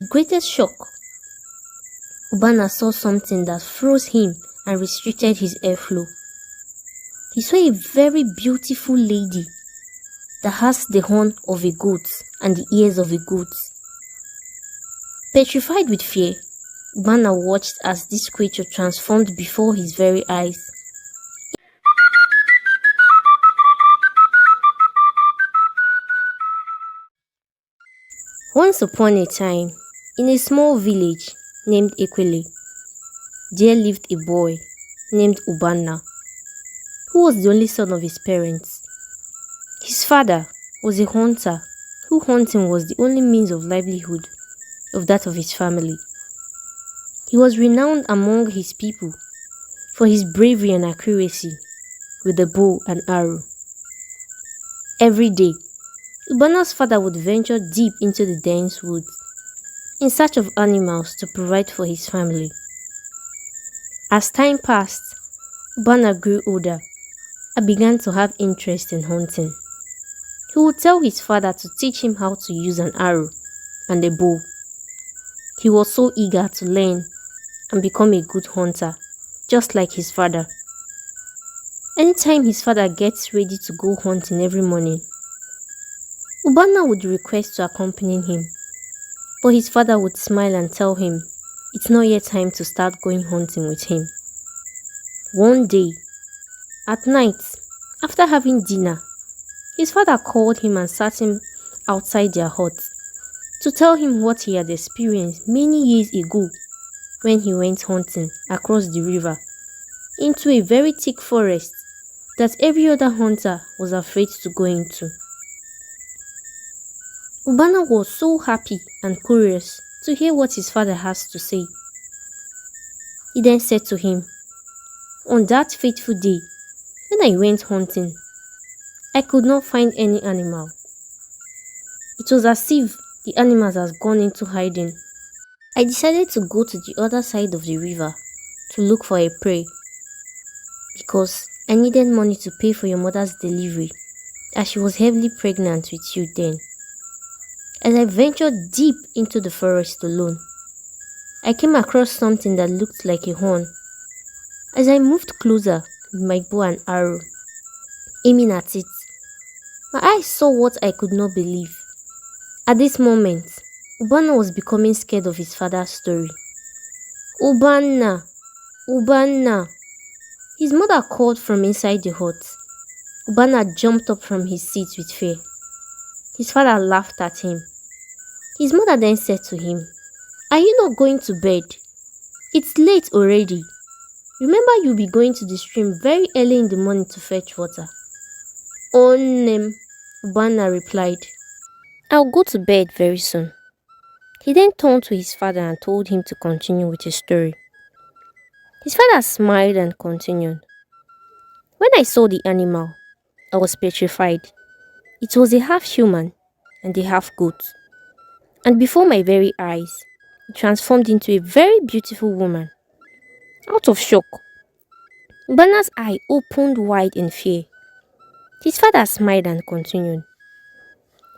Greatest shock, Ubana saw something that froze him and restricted his airflow. He saw a very beautiful lady that has the horn of a goat and the ears of a goat. Petrified with fear, Ubana watched as this creature transformed before his very eyes. Once upon a time, in a small village named Ekwele, there lived a boy named Ubana, who was the only son of his parents. His father was a hunter, who hunting was the only means of livelihood of that of his family. He was renowned among his people for his bravery and accuracy with the bow and arrow. Every day, Ubana's father would venture deep into the dense woods in search of animals to provide for his family. As time passed, Ubana grew older and began to have interest in hunting. He would tell his father to teach him how to use an arrow and a bow. He was so eager to learn and become a good hunter, just like his father. Anytime his father gets ready to go hunting every morning, Ubana would request to accompany him, but his father would smile and tell him it's not yet time to start going hunting with him. One day, at night, after having dinner, his father called him and sat him outside their hut to tell him what he had experienced many years ago when he went hunting across the river into a very thick forest that every other hunter was afraid to go into. Ubana was so happy and curious to hear what his father has to say. He then said to him, "On that fateful day, when I went hunting, I could not find any animal. It was as if the animals had gone into hiding. I decided to go to the other side of the river to look for a prey because I needed money to pay for your mother's delivery as she was heavily pregnant with you then. As I ventured deep into the forest alone, I came across something that looked like a horn. As I moved closer with my bow and arrow, aiming at it, my eyes saw what I could not believe. At this moment, Ubana was becoming scared of his father's story. Ubana! Ubana! His mother called from inside the hut. Ubana jumped up from his seat with fear. His father laughed at him. His mother then said to him, "Are you not going to bed? It's late already. Remember you'll be going to the stream very early in the morning to fetch water." "Onem," Ubana replied. "I'll go to bed very soon." He then turned to his father and told him to continue with his story. His father smiled and continued. "When I saw the animal, I was petrified. It was a half human and a half goat. And before my very eyes, it transformed into a very beautiful woman." Out of shock, Ubana's eye opened wide in fear. His father smiled and continued.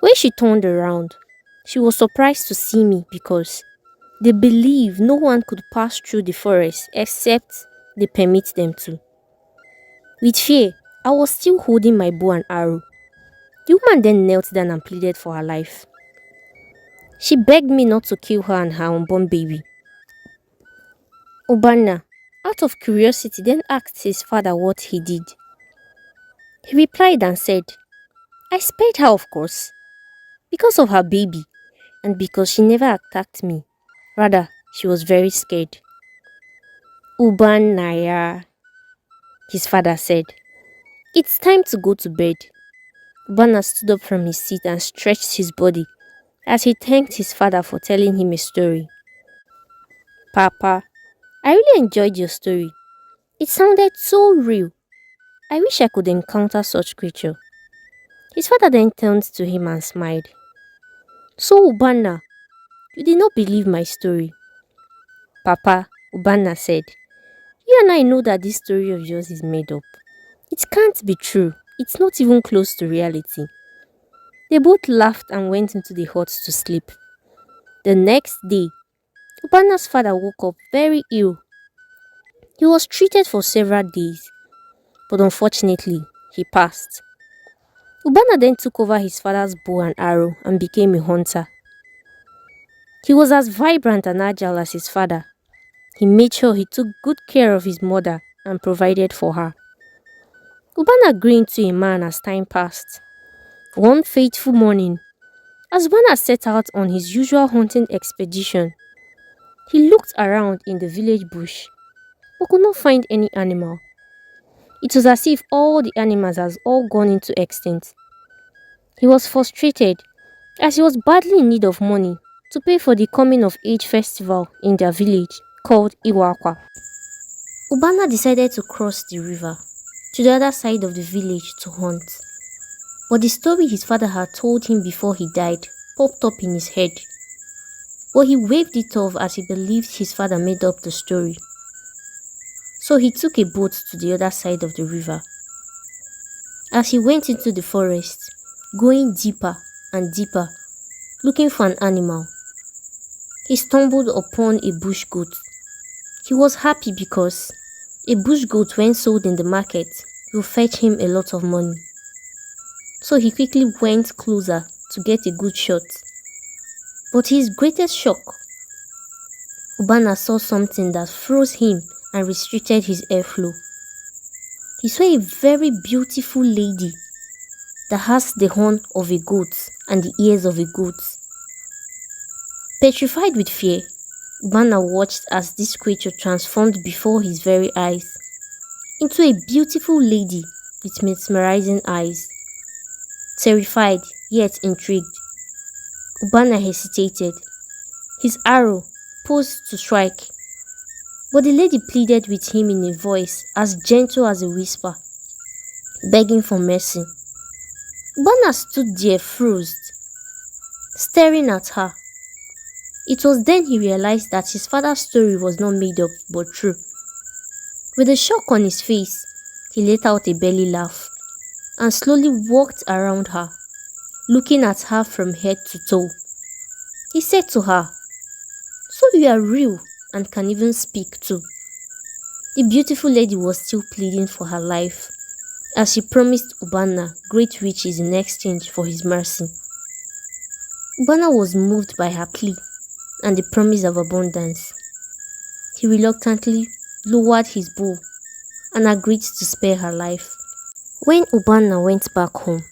When she turned around, she was surprised to see me because they believe no one could pass through the forest except they permit them to. With fear, I was still holding my bow and arrow. The woman then knelt down and pleaded for her life. She begged me not to kill her and her unborn baby. Ubana, out of curiosity, then asked his father what he did. He replied and said, "I spared her, of course, because of her baby and because she never attacked me. Rather, she was very scared." "Ubanaya," his father said, "it's time to go to bed." Ubana stood up from his seat and stretched his body as he thanked his father for telling him a story. "Papa, I really enjoyed your story. It sounded so real. I wish I could encounter such creature." His father then turned to him and smiled. "So, Ubana, you did not believe my story?" "Papa," Ubana said, "you and I know that this story of yours is made up. It can't be true. It's not even close to reality." They both laughed and went into the hut to sleep. The next day, Ubana's father woke up very ill. He was treated for several days, but unfortunately, he passed. Ubana then took over his father's bow and arrow and became a hunter. He was as vibrant and agile as his father. He made sure he took good care of his mother and provided for her. Ubana grew into a man as time passed. One fateful morning, as Ubana set out on his usual hunting expedition, he looked around in the village bush but could not find any animal. It was as if all the animals had all gone into extinct. He was frustrated as he was badly in need of money to pay for the coming of age festival in their village called Iwakwa. Ubana decided to cross the river to the other side of the village to hunt. But the story his father had told him before he died popped up in his head. But he waved it off as he believed his father made up the story. So he took a boat to the other side of the river. As he went into the forest, going deeper and deeper, looking for an animal, he stumbled upon a bush goat. He was happy because a bush goat, when sold in the market, will fetch him a lot of money. So he quickly went closer to get a good shot. But to his greatest shock, Ubana saw something that froze him and restricted his airflow. He saw a very beautiful lady that has the horn of a goat and the ears of a goat. Petrified with fear, Ubana watched as this creature transformed before his very eyes into a beautiful lady with mesmerizing eyes. Terrified yet intrigued, Ubana hesitated, his arrow posed to strike, but the lady pleaded with him in a voice as gentle as a whisper, begging for mercy. Ubana stood there frozen, staring at her. It was then he realized that his father's story was not made up but true. With a shock on his face, he let out a belly laugh and slowly walked around her, looking at her from head to toe. He said to her, "So you are real and can even speak too." The beautiful lady was still pleading for her life, as she promised Ubana great riches in exchange for his mercy. Ubana was moved by her plea and the promise of abundance. He reluctantly lowered his bow and agreed to spare her life. When Ubana went back home,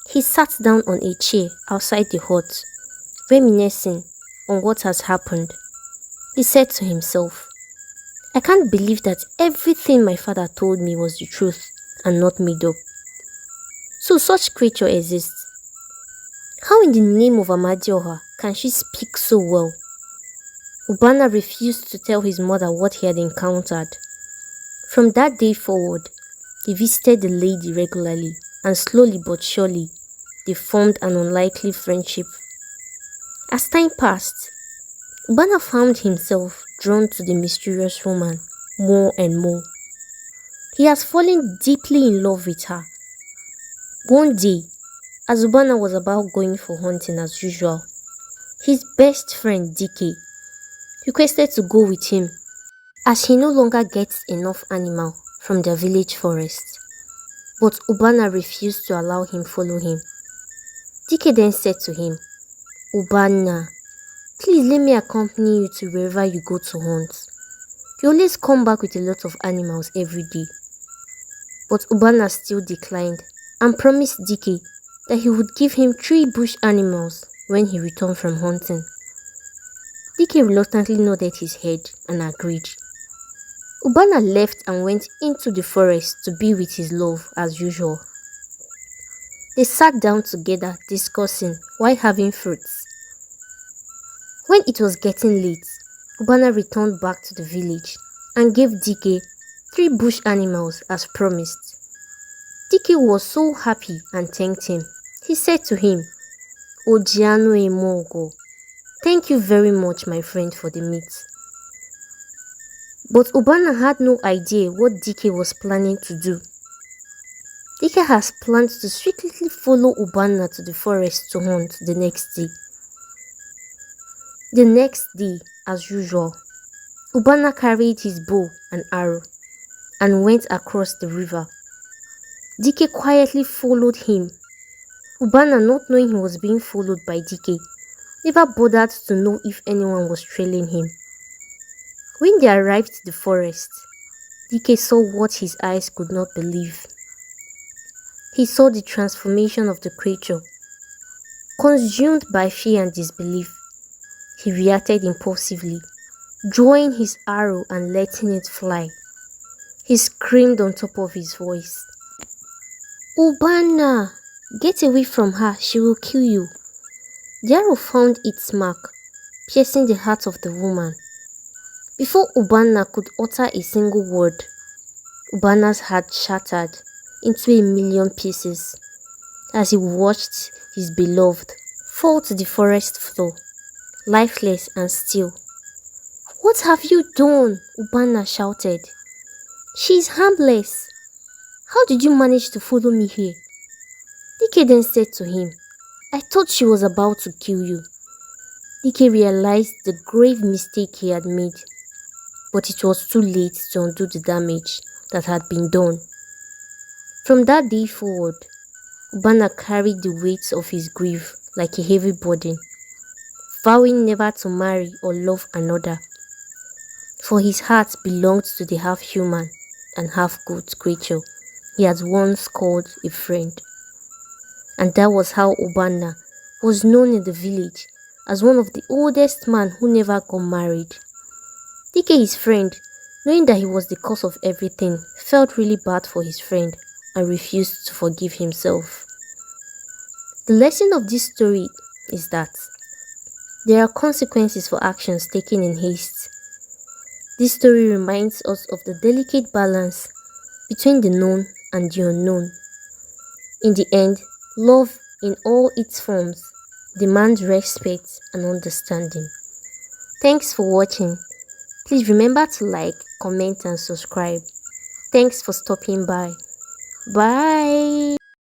he sat down on a chair outside the hut, reminiscing on what has happened. He said to himself, "I can't believe that everything my father told me was the truth and not made up. So such creature exists. How in the name of Amadioha can she speak so well?" Ubana refused to tell his mother what he had encountered. From that day forward, he visited the lady regularly, and slowly but surely, they formed an unlikely friendship. As time passed, Ubana found himself drawn to the mysterious woman more and more. He has fallen deeply in love with her. One day, as Ubana was about going for hunting as usual, his best friend Dike requested to go with him as he no longer gets enough animal from their village forest. But Ubana refused to allow him follow him. Dike then said to him, "Ubana, please let me accompany you to wherever you go to hunt. You always come back with a lot of animals every day." But Ubana still declined and promised Dike that he would give him 3 bush animals when he returned from hunting. Dike reluctantly nodded his head and agreed. Ubana left and went into the forest to be with his love as usual. They sat down together discussing while having fruits. When it was getting late, Ubana returned back to the village and gave Dike 3 bush animals as promised. Dike was so happy and thanked him. He said to him, "Ojiano emogo, thank you very much, my friend, for the meat." But Ubana had no idea what Dike was planning to do. Dike has planned to secretly follow Ubana to the forest to hunt the next day. The next day, as usual, Ubana carried his bow and arrow and went across the river. Dike quietly followed him. Ubana, not knowing he was being followed by Dike, never bothered to know if anyone was trailing him. When they arrived to the forest, Dike saw what his eyes could not believe. He saw the transformation of the creature. Consumed by fear and disbelief, he reacted impulsively, drawing his arrow and letting it fly. He screamed on top of his voice, "Ubana, get away from her, she will kill you." The arrow found its mark, piercing the heart of the woman. Before Ubana could utter a single word, Ubana's heart shattered into a million pieces as he watched his beloved fall to the forest floor, lifeless and still. "What have you done?" Ubana shouted. "She is harmless. How did you manage to follow me here?" Dike then said to him, "I thought she was about to kill you." Dike realized the grave mistake he had made, but it was too late to undo the damage that had been done. From that day forward, Ubana carried the weight of his grief like a heavy burden, vowing never to marry or love another, for his heart belonged to the half-human and half-goat creature he had once called a friend. And that was how Ubana was known in the village as one of the oldest men who never got married. Dike, his friend, knowing that he was the cause of everything, felt really bad for his friend and refused to forgive himself. The lesson of this story is that there are consequences for actions taken in haste. This story reminds us of the delicate balance between the known and the unknown. In the end, love in all its forms demands respect and understanding. Thanks for watching. Please remember to like, comment and subscribe. Thanks for stopping by. Bye.